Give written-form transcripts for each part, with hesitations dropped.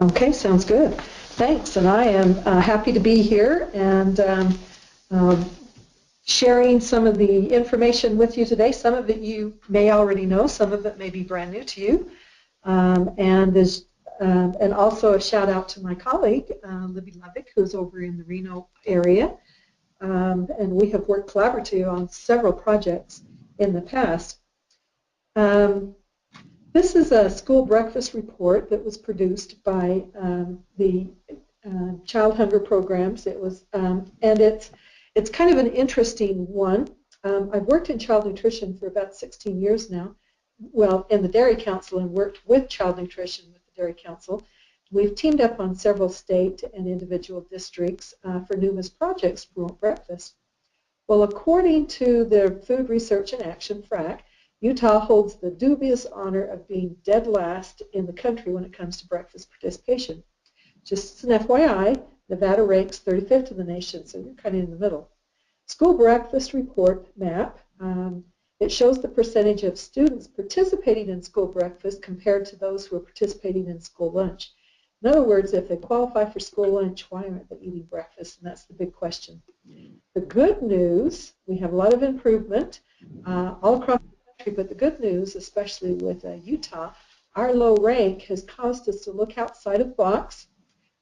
Okay, sounds good. Thanks, and I am happy to be here and um, sharing some of the information with you today. Some of it you may already know, some of it may be brand new to you. And also a shout out to my colleague, Libby Levick, who's over in the Reno area. And we have worked collaboratively on several projects in the past. This is a school breakfast report that was produced by the Child Hunger Programs. It was, and it's kind of an interesting one. I've worked in child nutrition for about 16 years now. Well, in the Dairy Council, and worked with child nutrition with the Dairy Council. We've teamed up on several state and individual districts for numerous projects for breakfast. Well, according to the Food Research and Action, FRAC, Utah holds the dubious honor of being dead last in the country when it comes to breakfast participation. Just as an FYI, Nevada ranks 35th in the nation, so you're kind of in the middle. School breakfast report map, it shows the percentage of students participating in school breakfast compared to those who are participating in school lunch. In other words, if they qualify for school lunch, why aren't they eating breakfast? And that's the big question. The good news, we have a lot of improvement all across the country, but the good news, especially with Utah, our low rank has caused us to look outside of the box,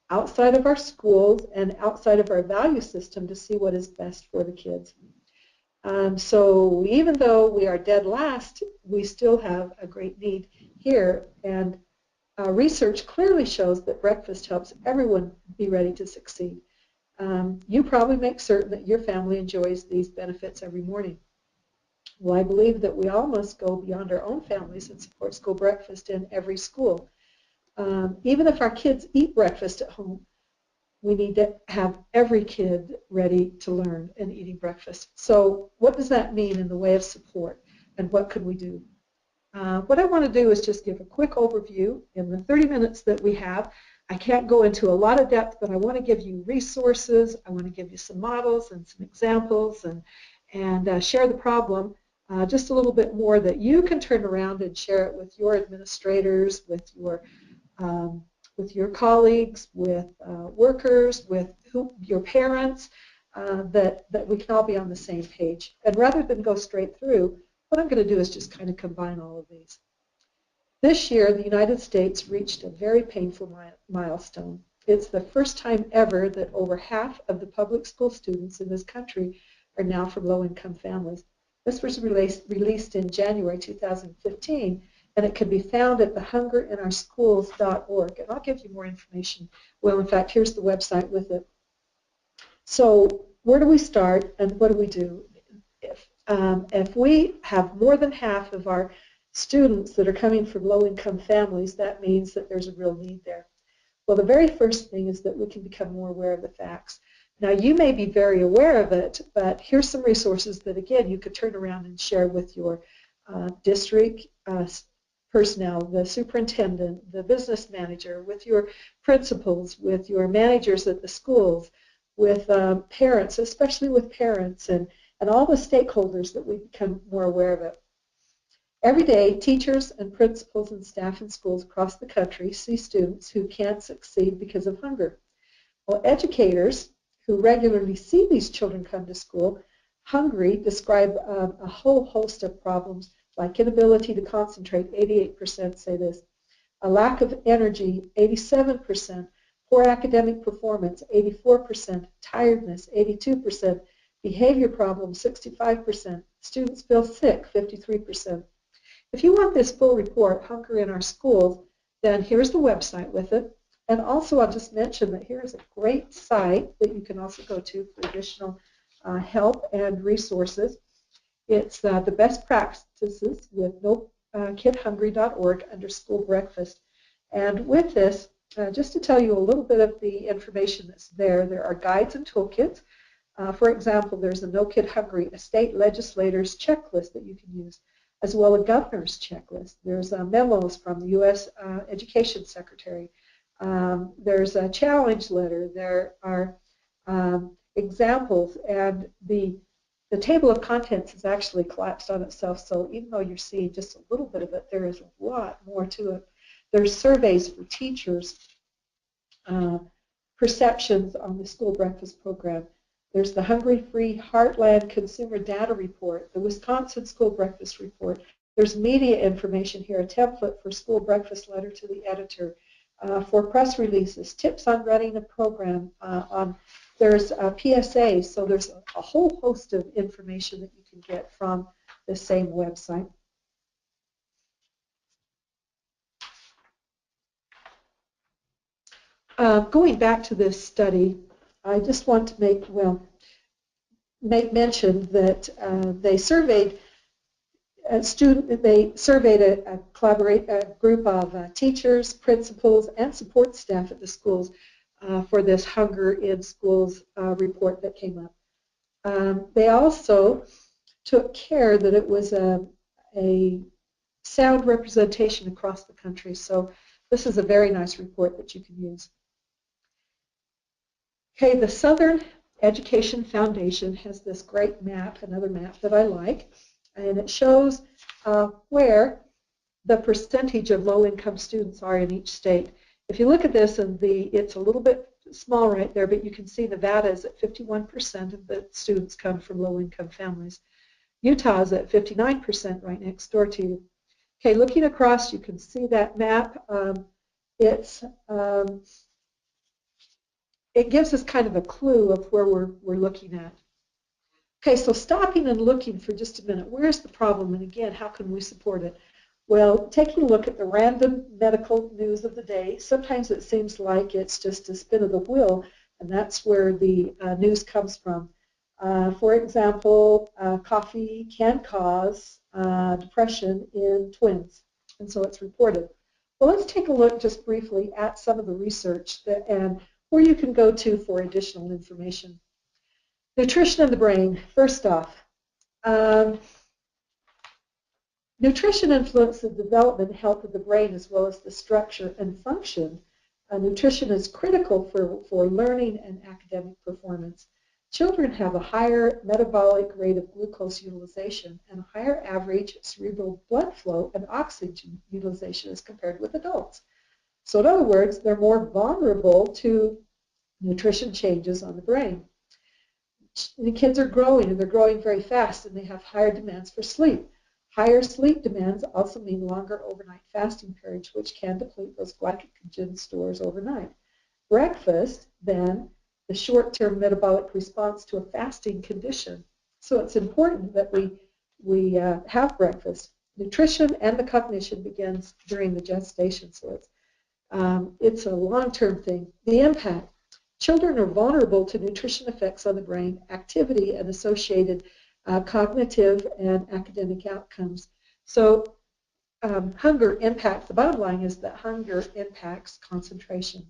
outside of our schools, and outside of our value system to see what is best for the kids. So even though we are dead last, we still have a great need here, and research clearly shows that breakfast helps everyone be ready to succeed. You probably make certain that your family enjoys these benefits every morning. Well, I believe that we all must go beyond our own families and support school breakfast in every school. Even if our kids eat breakfast at home, we need to have every kid ready to learn and eating breakfast. So what does that mean in the way of support, and what could we do? What I want to do is just give a quick overview in the 30 minutes that we have. I can't go into a lot of depth, but I want to give you resources. I want to give you some models and some examples and share the problem just a little bit more that you can turn around and share it with your administrators, with your colleagues, with workers, with your parents, that we can all be on the same page. And rather than go straight through, what I'm going to do is just kind of combine all of these. This year, the United States reached a very painful milestone. It's the first time ever that over half of the public school students in this country are now from low-income families. This was released in January 2015, and it can be found at thehungerinOurschools.org. And I'll give you more information. Well, in fact, here's the website with it. So where do we start, and what do we do? If we have more than half of our students that are coming from low-income families, that means that there's a real need there. Well, the very first thing is that we can become more aware of the facts. Now, you may be very aware of it, but here's some resources that, again, you could turn around and share with your district personnel, the superintendent, the business manager, with your principals, with your managers at the schools, with parents, especially with parents, and all the stakeholders that we become more aware of it. Every day, teachers and principals and staff in schools across the country see students who can't succeed because of hunger. Well, educators who regularly see these children come to school hungry describe a whole host of problems like inability to concentrate, 88% say this, a lack of energy, 87%, poor academic performance, 84%, tiredness, 82%, behavior problems, 65%, students feel sick, 53%. If you want this full report, Hunger in Our Schools, then here's the website with it. And also I'll just mention that here is a great site that you can also go to for additional help and resources. It's the best practices with NoKidHungry.org under school breakfast. And with this, just to tell you a little bit of the information that's there, there are guides and toolkits. For example, there's a No Kid Hungry, a state legislator's checklist that you can use, as well as a governor's checklist. There's memos from the U.S. Education Secretary. There's a challenge letter. There are examples, and the table of contents is actually collapsed on itself, so even though you're seeing just a little bit of it, there is a lot more to it. There's surveys for teachers perceptions on the school breakfast program. There's the Hungry Free Heartland Consumer Data Report, the Wisconsin School Breakfast Report. There's media information here, a template for school breakfast letter to the editor, for press releases, tips on running a program, there's a PSA, so there's a whole host of information that you can get from the same website. Going back to this study, I just want to make mention that they surveyed a group of teachers, principals, and support staff at the schools for this Hunger in Schools report that came up. They also took care that it was a sound representation across the country. So this is a very nice report that you can use. Okay, the Southern Education Foundation has this great map, another map that I like, and it shows where the percentage of low-income students are in each state. If you look at this, and it's a little bit small right there, but you can see Nevada is at 51% of the students come from low-income families. Utah is at 59% right next door to you. Okay, looking across, you can see that map. It gives us kind of a clue of where we're looking at. Okay, so stopping and looking for just a minute, where's the problem? And again, how can we support it? Well, taking a look at the random medical news of the day, sometimes it seems like it's just a spin of the wheel, and that's where the news comes from. For example, coffee can cause depression in twins, and so it's reported. Well, let's take a look just briefly at some of the research and where you can go to for additional information. Nutrition in the brain, first off. Nutrition influences the development and health of the brain as well as the structure and function. Nutrition is critical for learning and academic performance. Children have a higher metabolic rate of glucose utilization and a higher average cerebral blood flow and oxygen utilization as compared with adults. So in other words, they're more vulnerable to nutrition changes on the brain. The kids are growing, and they're growing very fast, and they have higher demands for sleep. Higher sleep demands also mean longer overnight fasting periods, which can deplete those glycogen stores overnight. Breakfast, then, the short-term metabolic response to a fasting condition. So it's important that we have breakfast. Nutrition and the cognition begins during the gestation, so it's a long-term thing. The impact. Children are vulnerable to nutrition effects on the brain, activity, and associated cognitive and academic outcomes. So hunger impacts, the bottom line is that hunger impacts concentration.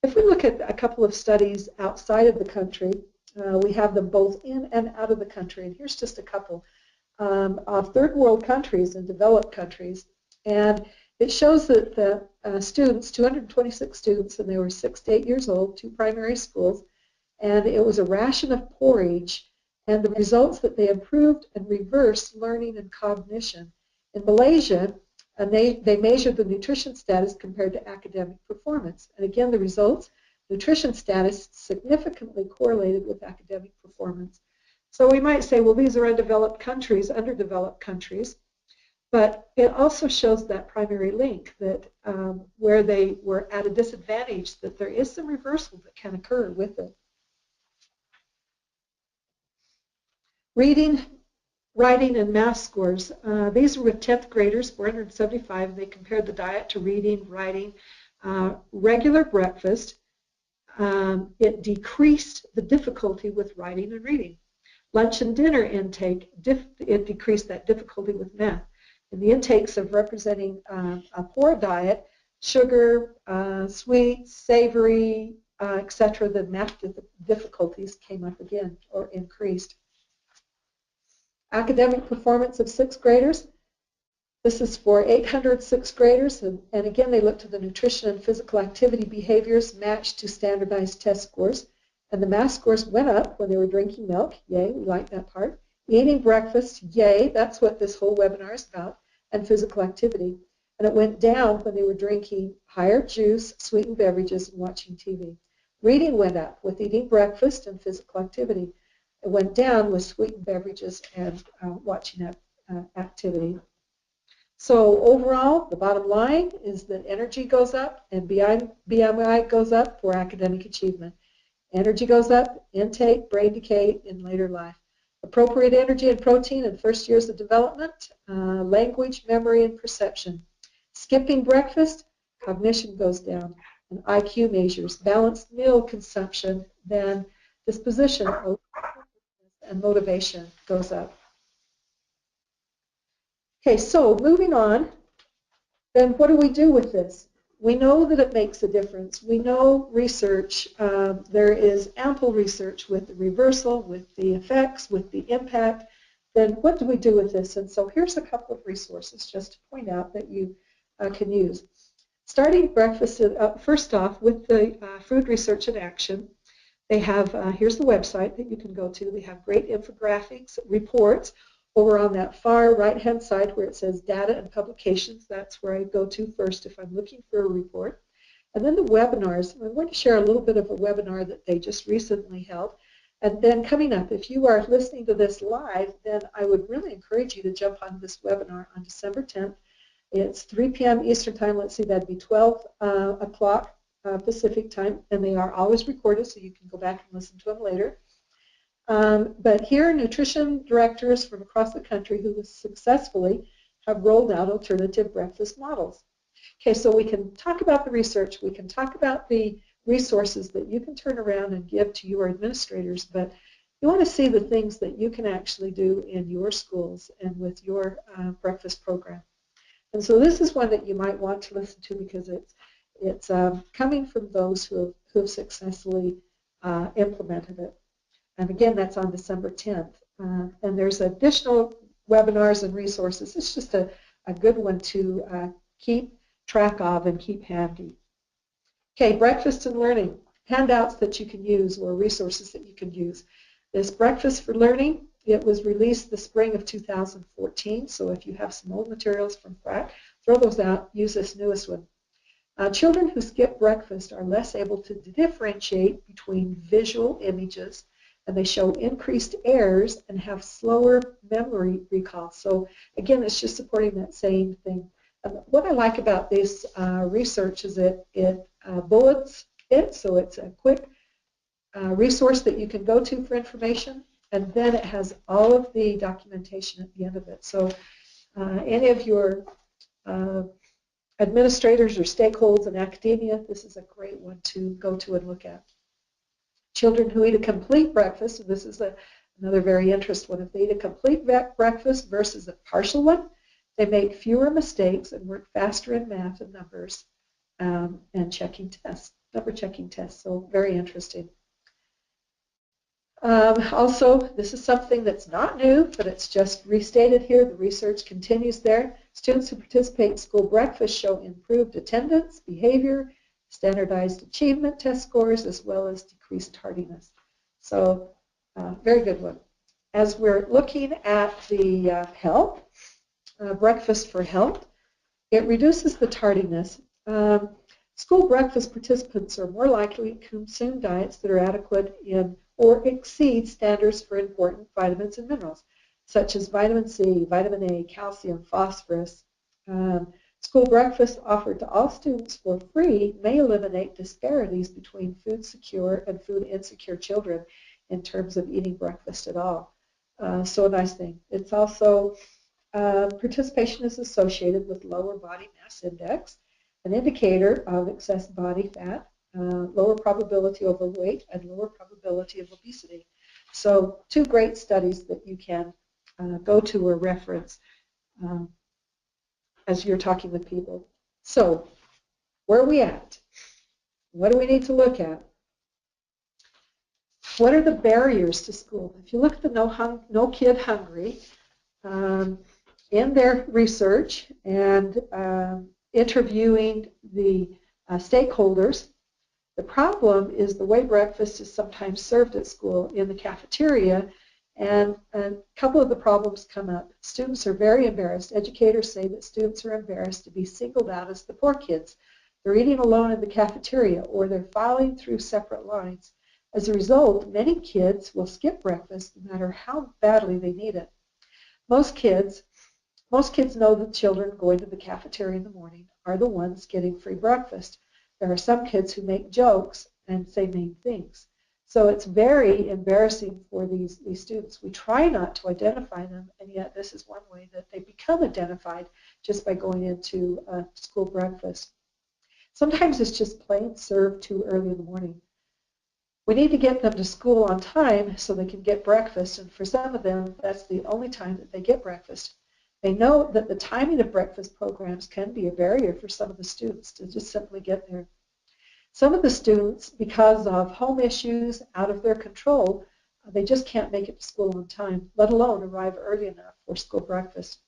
If we look at a couple of studies outside of the country, we have them both in and out of the country, and here's just a couple of third world countries and developed countries. And it shows that the students, 226 students, and they were 6 to 8 years old, 2 primary schools, and it was a ration of porridge, and the results that they improved and reversed learning and cognition. In Malaysia, and they measured the nutrition status compared to academic performance. And again, the results, nutrition status significantly correlated with academic performance. So we might say, well, these are undeveloped countries, underdeveloped countries. But it also shows that primary link that where they were at a disadvantage, that there is some reversal that can occur with it. Reading, writing, and math scores. These were with 10th graders, 475. They compared the diet to reading, writing, regular breakfast. It decreased the difficulty with writing and reading. Lunch and dinner intake, it decreased that difficulty with math. And the intakes of representing a poor diet, sugar, sweet, savory, etc., the math difficulties came up again or increased. Academic performance of 6th graders. This is for 800 6th graders, and again they looked at the nutrition and physical activity behaviors matched to standardized test scores. And the math scores went up when they were drinking milk. Yay, we like that part. Eating breakfast, yay, that's what this whole webinar is about, and physical activity. and it went down when they were drinking higher juice, sweetened beverages, and watching TV. Reading went up with eating breakfast and physical activity. It went down with sweetened beverages and watching activity. So overall, the bottom line is that energy goes up and BMI goes up for academic achievement. Energy goes up, intake, brain decay in later life. Appropriate energy and protein in first years of development, language, memory, and perception. Skipping breakfast, cognition goes down, and IQ measures. Balanced meal consumption, then disposition and motivation goes up. Okay, so moving on, then what do we do with this? We know that it makes a difference. We know research, there is ample research with the reversal, with the effects, with the impact. Then what do we do with this? And so here's a couple of resources just to point out that you can use. Starting breakfast, first off, with the Food Research in Action, they have, here's the website that you can go to. They have great infographics, reports. Over on that far right-hand side where it says Data and Publications, that's where I go to first if I'm looking for a report. And then the webinars. I'm going to share a little bit of a webinar that they just recently held. And then coming up, if you are listening to this live, then I would really encourage you to jump on this webinar on December 10th. It's 3 p.m. Eastern Time. Let's see, that'd be 12 o'clock Pacific Time. And they are always recorded, so you can go back and listen to them later. But here are nutrition directors from across the country who successfully have rolled out alternative breakfast models. Okay, so we can talk about the research, we can talk about the resources that you can turn around and give to your administrators, but you want to see the things that you can actually do in your schools and with your breakfast program. And so this is one that you might want to listen to because it's coming from those who have successfully implemented it. And again, that's on December 10th. And there's additional webinars and resources. It's just a good one to keep track of and keep handy. Okay, breakfast and learning. Handouts that you can use or resources that you can use. This Breakfast for Learning, it was released the spring of 2014. So if you have some old materials from that, throw those out. Use this newest one. Children who skip breakfast are less able to differentiate between visual images, and they show increased errors and have slower memory recall. So again, it's just supporting that same thing. What I like about this research is that it bullets it, so it's a quick resource that you can go to for information, and then it has all of the documentation at the end of it. So any of your administrators or stakeholders in academia, this is a great one to go to and look at. Children who eat a complete breakfast, and this is another very interesting one, if they eat a complete breakfast versus a partial one, they make fewer mistakes and work faster in math and numbers and checking tests, number checking tests, so very interesting. Also, this is something that's not new, but it's just restated here. The research continues there. Students who participate in school breakfast show improved attendance, behavior, standardized achievement test scores, as well as decreased tardiness. So, very good one. As we're looking at the health, breakfast for health, it reduces the tardiness. School breakfast participants are more likely to consume diets that are adequate in or exceed standards for important vitamins and minerals, such as vitamin C, vitamin A, calcium, phosphorus. School breakfast offered to all students for free may eliminate disparities between food secure and food insecure children in terms of eating breakfast at all. So a nice thing. It's also, participation is associated with lower body mass index, an indicator of excess body fat, lower probability of overweight, and lower probability of obesity. So two great studies that you can go to or reference as you're talking with people. So where are we at? What do we need to look at? What are the barriers to school? If you look at the No Kid Hungry, in their research and interviewing the stakeholders, the problem is the way breakfast is sometimes served at school in the cafeteria And a couple of the problems come up. Students are very embarrassed. Educators say that students are embarrassed to be singled out as the poor kids. They're eating alone in the cafeteria, or they're filing through separate lines. As a result, many kids will skip breakfast no matter how badly they need it. Most kids know that children going to the cafeteria in the morning are the ones getting free breakfast. There are some kids who make jokes and say mean things. So it's very embarrassing for these students. We try not to identify them, and yet this is one way that they become identified just by going into school breakfast. Sometimes it's just plain served too early in the morning. We need to get them to school on time so they can get breakfast, and for some of them, that's the only time that they get breakfast. They know that the timing of breakfast programs can be a barrier for some of the students to just simply get there. Some of the students, because of home issues out of their control, they just can't make it to school on time, let alone arrive early enough for school breakfast.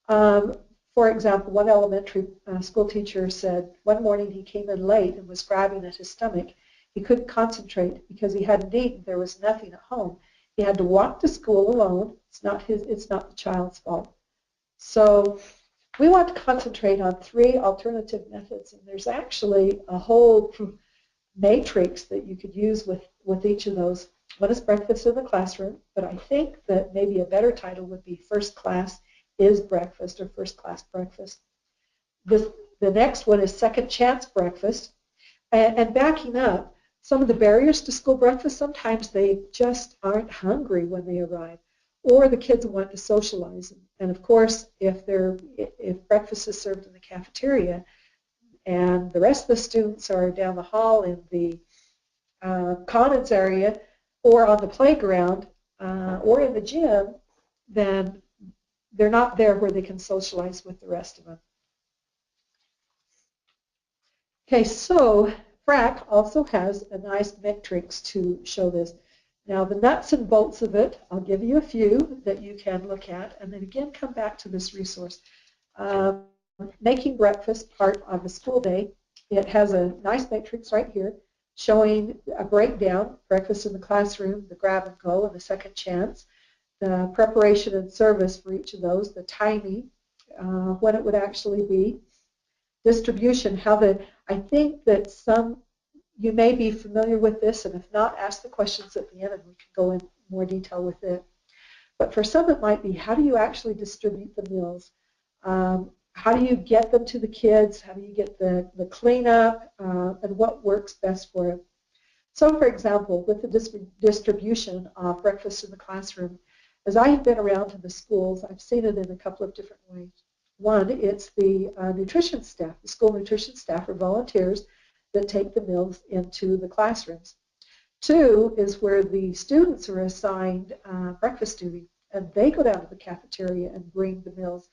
For example, one elementary school teacher said one morning he came in late and was grabbing at his stomach. He couldn't concentrate because he hadn't eaten. There was nothing at home. He had to walk to school alone. It's not the child's fault. So we want to concentrate on 3 alternative methods, and there's actually a whole matrix that you could use with each of those. One is breakfast in the classroom, but I think that maybe a better title would be first class is breakfast, or first class breakfast. The next one is second chance breakfast. And backing up, some of the barriers to school breakfast, sometimes they just aren't hungry when they arrive, or the kids want to socialize. And of course, if breakfast is served in the cafeteria and the rest of the students are down the hall in the commons area or on the playground or in the gym, then they're not there where they can socialize with the rest of them. Okay, so FRAC also has a nice metrics to show this. Now the nuts and bolts of it, I'll give you a few that you can look at, and then again come back to this resource. Making breakfast part of the school day. It has a nice matrix right here showing a breakdown, breakfast in the classroom, the grab and go, and the second chance, the preparation and service for each of those, the timing, when it would actually be, distribution, I think that you may be familiar with this, and if not, ask the questions at the end and we can go in more detail with it. But for some it might be, how do you actually distribute the meals? How do you get them to the kids? How do you get the cleanup? And what works best for them? So for example, with the distribution of breakfast in the classroom, as I have been around to the schools, I've seen it in a couple of different ways. One, it's the nutrition staff. The school nutrition staff are volunteers that take the meals into the classrooms. 2 is where the students are assigned breakfast duty, and they go down to the cafeteria and bring the meals,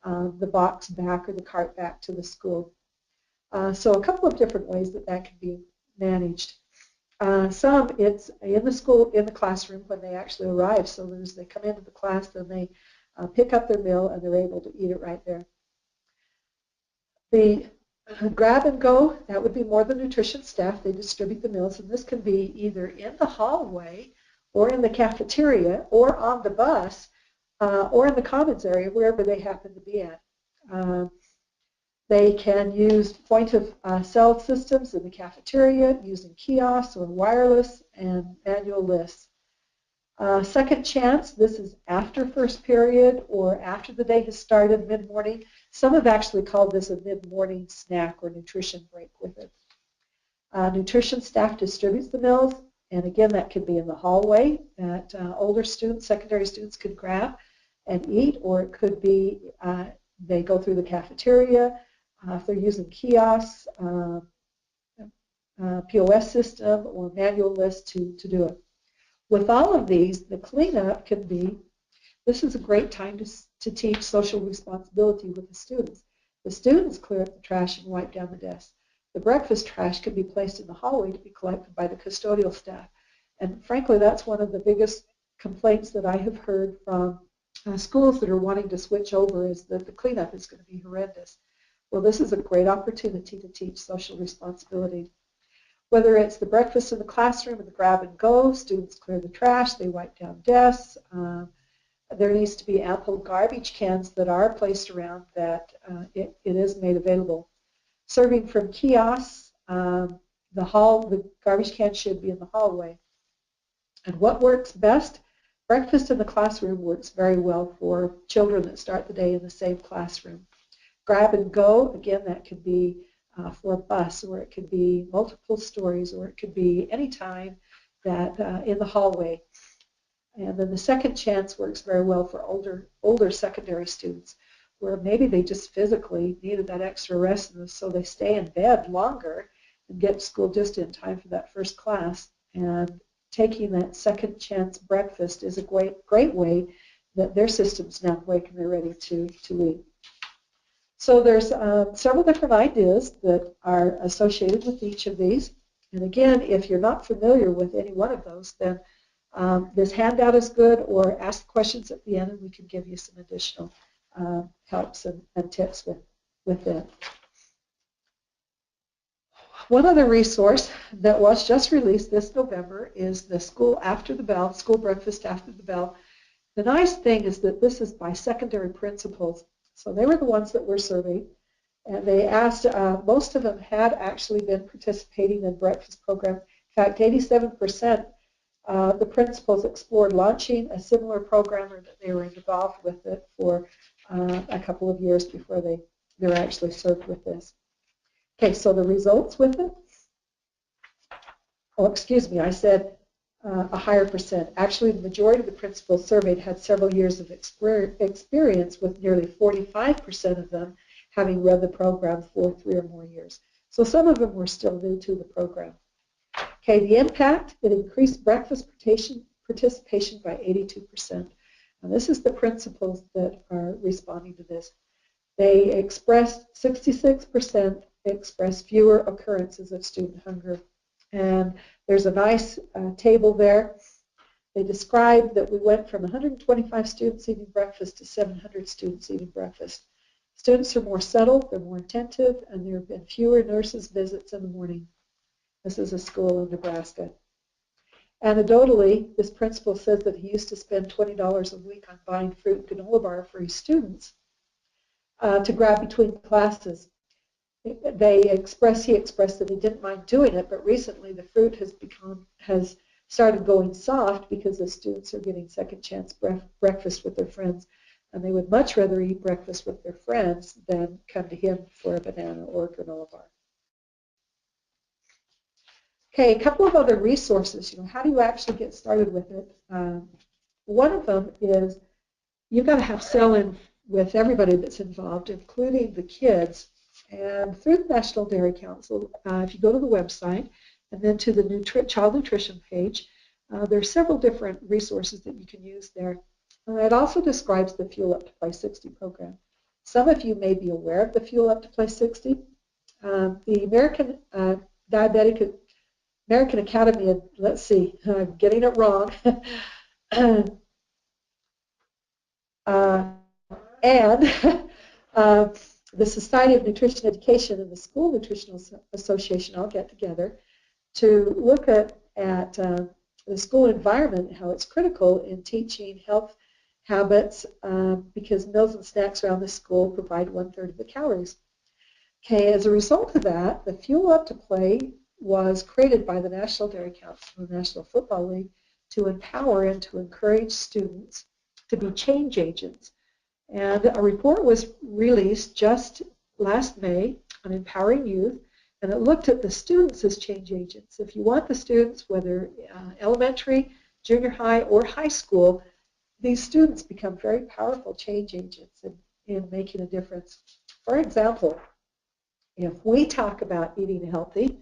the box back or the cart back to the school. So a couple of different ways that can be managed. Some it's in the classroom when they actually arrive, so as they come into the class, then they pick up their meal and they're able to eat it right there. The grab and go, that would be more the nutrition staff. They distribute the meals, and this can be either in the hallway or in the cafeteria or on the bus or in the commons area, wherever they happen to be at. They can use point-of-sale systems in the cafeteria using kiosks or wireless and manual lists. Second chance, this is after first period or after the day has started, mid-morning. Some have actually called this a mid-morning snack or nutrition break with it. Nutrition staff distributes the meals, and again, that could be in the hallway that older students, secondary students could grab and eat, or it could be they go through the cafeteria. If they're using kiosks, POS system, or manual list to do it. With all of these, the cleanup can be, this is a great time to teach social responsibility with the students. The students clear up the trash and wipe down the desks. The breakfast trash can be placed in the hallway to be collected by the custodial staff. And frankly, that's one of the biggest complaints that I have heard from schools that are wanting to switch over, is that the cleanup is going to be horrendous. Well, this is a great opportunity to teach social responsibility. Whether it's the breakfast in the classroom and the grab and go, students clear the trash, they wipe down desks. There needs to be ample garbage cans that are placed around that it is made available. Serving from kiosks, the garbage can should be in the hallway. And what works best? Breakfast in the classroom works very well for children that start the day in the same classroom. Grab and go, again, that could be for a bus, or it could be multiple stories, or it could be any time that in the hallway. And then the second chance works very well for older secondary students, where maybe they just physically needed that extra rest, and so they stay in bed longer and get to school just in time for that first class. And taking that second chance breakfast is a great way that their system's now awake and they're ready to eat. So there's several different ideas that are associated with each of these. And again, if you're not familiar with any one of those, then this handout is good, or ask questions at the end and we can give you some additional helps and tips with it. One other resource that was just released this November is the School After the Bell, School Breakfast After the Bell. The nice thing is that this is by secondary principals. So they were the ones that were surveyed, and they asked, most of them had actually been participating in breakfast programs. In fact, 87% the principals explored launching a similar program, or that they were involved with it for a couple of years before they were actually served with this. Okay, so the results with it. Oh, excuse me, I said a higher percent. Actually, the majority of the principals surveyed had several years of experience, with nearly 45% of them having run the program for 3 or more years. So some of them were still new to the program. Okay, the impact, it increased breakfast participation by 82%. And this is the principals that are responding to this. They expressed, 66% expressed fewer occurrences of student hunger. And there's a nice table there. They described that we went from 125 students eating breakfast to 700 students eating breakfast. Students are more settled, they're more attentive, and there have been fewer nurses' visits in the morning. This is a school in Nebraska. Anecdotally, this principal says that he used to spend $20 a week on buying fruit and granola bar for his students to grab between classes. He expressed that he didn't mind doing it, but recently the fruit has started going soft because the students are getting second chance breakfast with their friends, and they would much rather eat breakfast with their friends than come to him for a banana or a granola bar. Okay, a couple of other resources. How do you actually get started with it? One of them is you've got to have sell-in with everybody that's involved, including the kids. And through the National Dairy Council, if you go to the website and then to the Child Nutrition page, there are several different resources that you can use there. It also describes the Fuel Up to Play 60 program. Some of you may be aware of the Fuel Up to Play 60. The American Academy of, let's see, I'm getting it wrong, and the Society of Nutrition Education and the School Nutritional Association all get together to look at the school environment, how it's critical in teaching health habits, because meals and snacks around the school provide 1/3 of the calories. Okay, as a result of that, the Fuel Up to Play was created by the National Dairy Council and the National Football League to empower and to encourage students to be change agents. And a report was released just last May on empowering youth, and it looked at the students as change agents. If you want the students, whether elementary, junior high, or high school, these students become very powerful change agents in making a difference. For example, if we talk about eating healthy,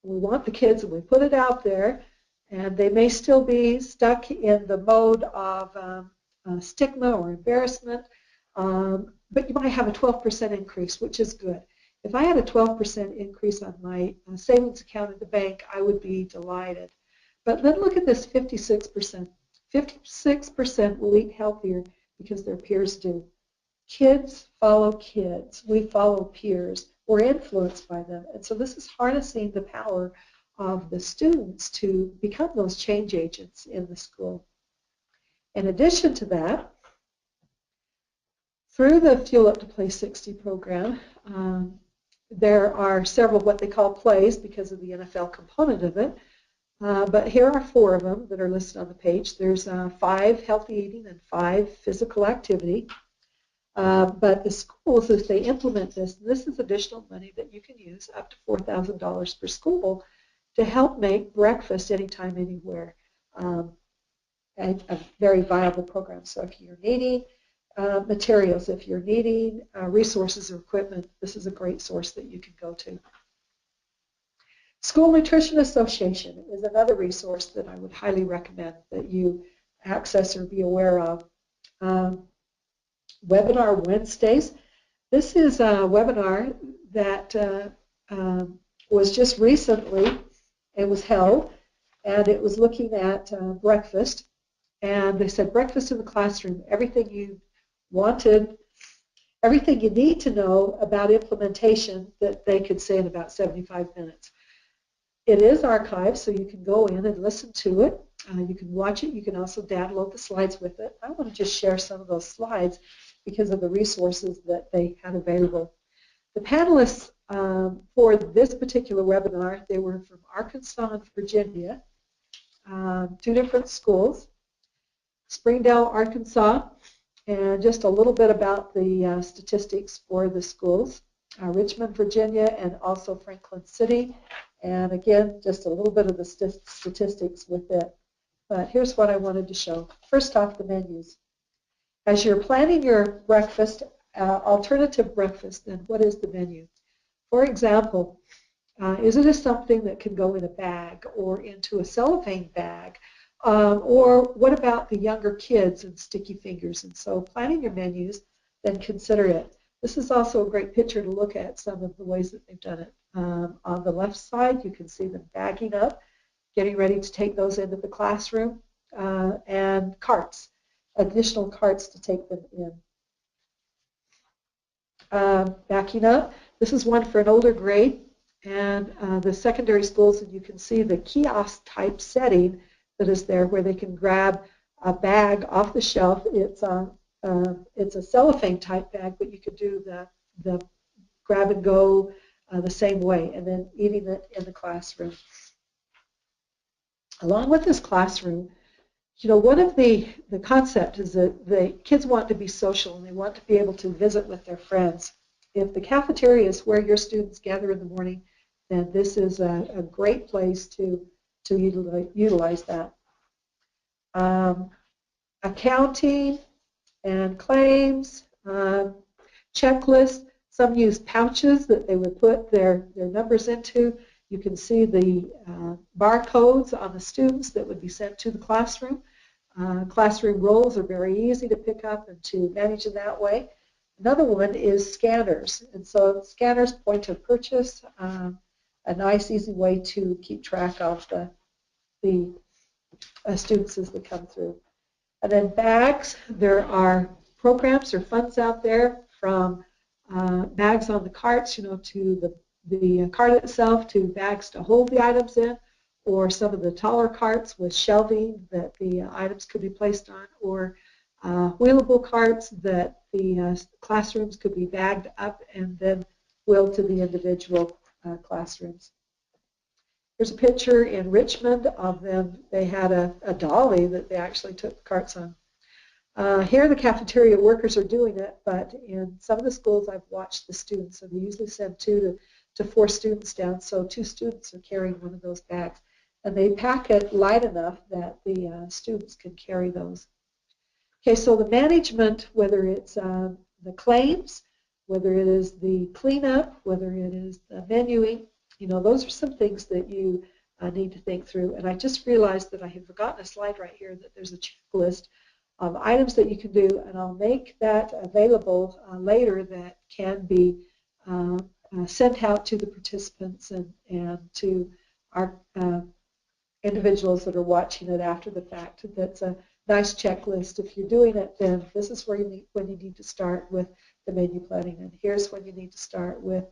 we want the kids and we put it out there, and they may still be stuck in the mode of stigma or embarrassment, but you might have a 12% increase, which is good. If I had a 12% increase on my savings account at the bank, I would be delighted. But then look at this 56%. 56% will eat healthier because their peers do. Kids follow kids. We follow peers. We're influenced by them. And so this is harnessing the power of the students to become those change agents in the school. In addition to that, through the Fuel Up to Play 60 program, there are several what they call plays because of the NFL component of it. But here are 4 of them that are listed on the page. There's 5 healthy eating and 5 physical activity. But the schools, as they implement this is additional money that you can use, up to $4,000 per school, to help make breakfast anytime, anywhere a very viable program. So if you're needing materials, if you're needing resources or equipment, this is a great source that you can go to. School Nutrition Association is another resource that I would highly recommend that you access or be aware of. Webinar Wednesdays. This is a webinar that was just recently, it was held, and it was looking at breakfast. And they said breakfast in the classroom, everything you wanted, everything you need to know about implementation that they could say in about 75 minutes. It is archived, so you can go in and listen to it. You can watch it. You can also download the slides with it. I want to just share some of those slides because of the resources that they had available. The panelists for this particular webinar, they were from Arkansas and Virginia, 2 different schools. Springdale, Arkansas, and just a little bit about the statistics for the schools. Richmond, Virginia, and also Franklin City. And again, just a little bit of the statistics with it. But here's what I wanted to show. First off, the menus. As you're planning your breakfast, alternative breakfast, then what is the menu? For example, is it something that can go in a bag or into a cellophane bag? Or what about the younger kids and sticky fingers? And so planning your menus, then consider it. This is also a great picture to look at some of the ways that they've done it. On the left side, you can see them bagging up, getting ready to take those into the classroom, and carts, additional carts to take them in. Backing up, this is one for an older grade, and the secondary schools, and you can see the kiosk type setting that is there where they can grab a bag off the shelf. It's a cellophane type bag, but you could do the grab and go the same way, and then eating it in the classroom. Along with this classroom, you know, one of the concept is that the kids want to be social and they want to be able to visit with their friends. If the cafeteria is where your students gather in the morning, then this is a great place to utilize that. Accounting and claims, checklists. Some use pouches that they would put their numbers into. You can see the barcodes on the students that would be sent to the classroom. Classroom rolls are very easy to pick up and to manage in that way. Another one is scanners. And so scanners, point of purchase, a nice easy way to keep track of the students as they come through. And then bags, there are programs or funds out there from bags on the carts, you know, to the cart itself, to bags to hold the items in, or some of the taller carts with shelving that the items could be placed on, or wheelable carts that the classrooms could be bagged up and then wheeled to the individual classrooms. Here's a picture in Richmond of them. They had a dolly that they actually took the carts on. Here the cafeteria workers are doing it, but in some of the schools I've watched the students, and they usually send 2 to 4 students down, so 2 students are carrying one of those bags. And they pack it light enough that the students can carry those. Okay, so the management, whether it's the claims, whether it is the cleanup, whether it is the menuing, you know, those are some things that you need to think through. And I just realized that I had forgotten a slide right here, that there's a checklist of items that you can do, and I'll make that available later that can be sent out to the participants and to our individuals that are watching it after the fact. That's a nice checklist. If you're doing it, then this is where when you need to start with the menu planning, and here's when you need to start with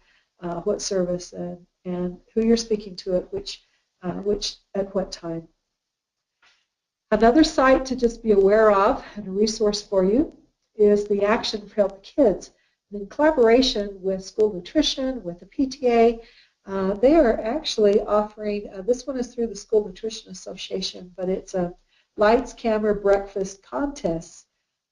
what service and who you're speaking to at which which at what time. Another site to just be aware of and a resource for you is the Action for Healthy Kids. In collaboration with School Nutrition, with the PTA, they are actually offering, this one is through the School Nutrition Association, but it's a lights, camera, breakfast contest.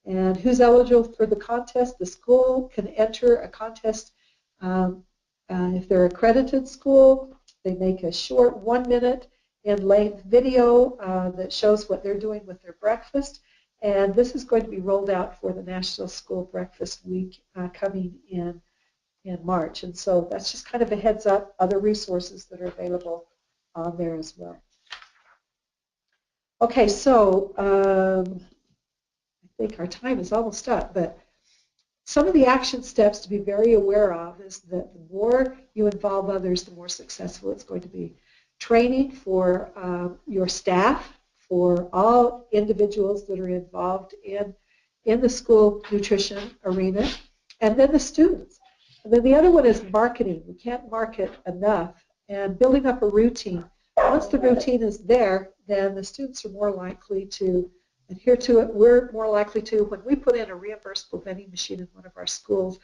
And who's eligible for the contest? The school can enter a contest if they're accredited school. They make a short 1-minute in length video that shows what they're doing with their breakfast. And this is going to be rolled out for the National School Breakfast Week coming in March. And so that's just kind of a heads up, other resources that are available on there as well. Okay, so I think our time is almost up, but some of the action steps to be very aware of is that the more you involve others, the more successful it's going to be. Training for your staff, for all individuals that are involved in the school nutrition arena, and then the students. And then the other one is marketing. We can't market enough. And building up a routine. Once the routine is there, then the students are more likely to adhere to it. We're more likely to, when we put in a reimbursable vending machine in one of our schools,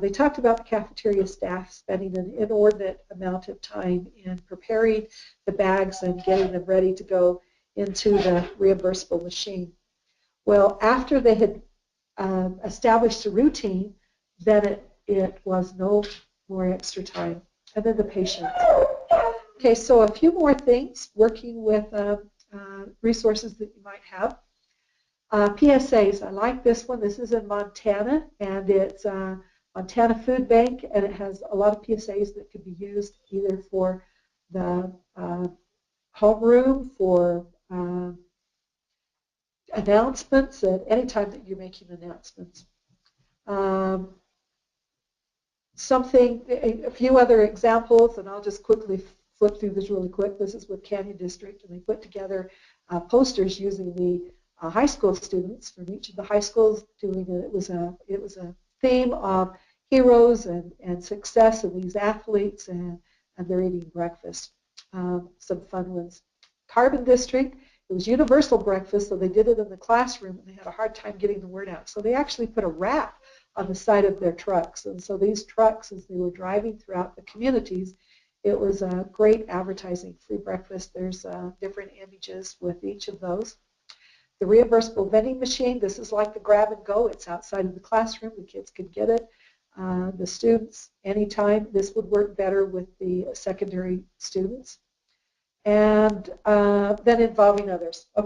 they talked about the cafeteria staff spending an inordinate amount of time in preparing the bags and getting them ready to go into the reimbursable machine. Well, after they had established a routine, then it was no more extra time. And then the patients. Okay, so a few more things working with resources that you might have. PSAs, I like this one. This is in Montana, and it's Montana Food Bank, and it has a lot of PSAs that could be used either for the homeroom, for announcements at any time that you're making announcements. A few other examples, and I'll just quickly flip through this really quick. This is with Canyon District, and they put together posters using the high school students from each of the high schools doing it. It was a theme of heroes and success of these athletes, and they're eating breakfast. Some fun ones. Carbon District, it was universal breakfast, so they did it in the classroom, and they had a hard time getting the word out. So they actually put a wrap on the side of their trucks. And so these trucks, as they were driving throughout the communities, it was a great advertising, free breakfast. There's different images with each of those. The reimbursable vending machine, this is like the grab and go. It's outside of the classroom. The kids could get it. The students, anytime. This would work better with the secondary students. And then involving others. Okay.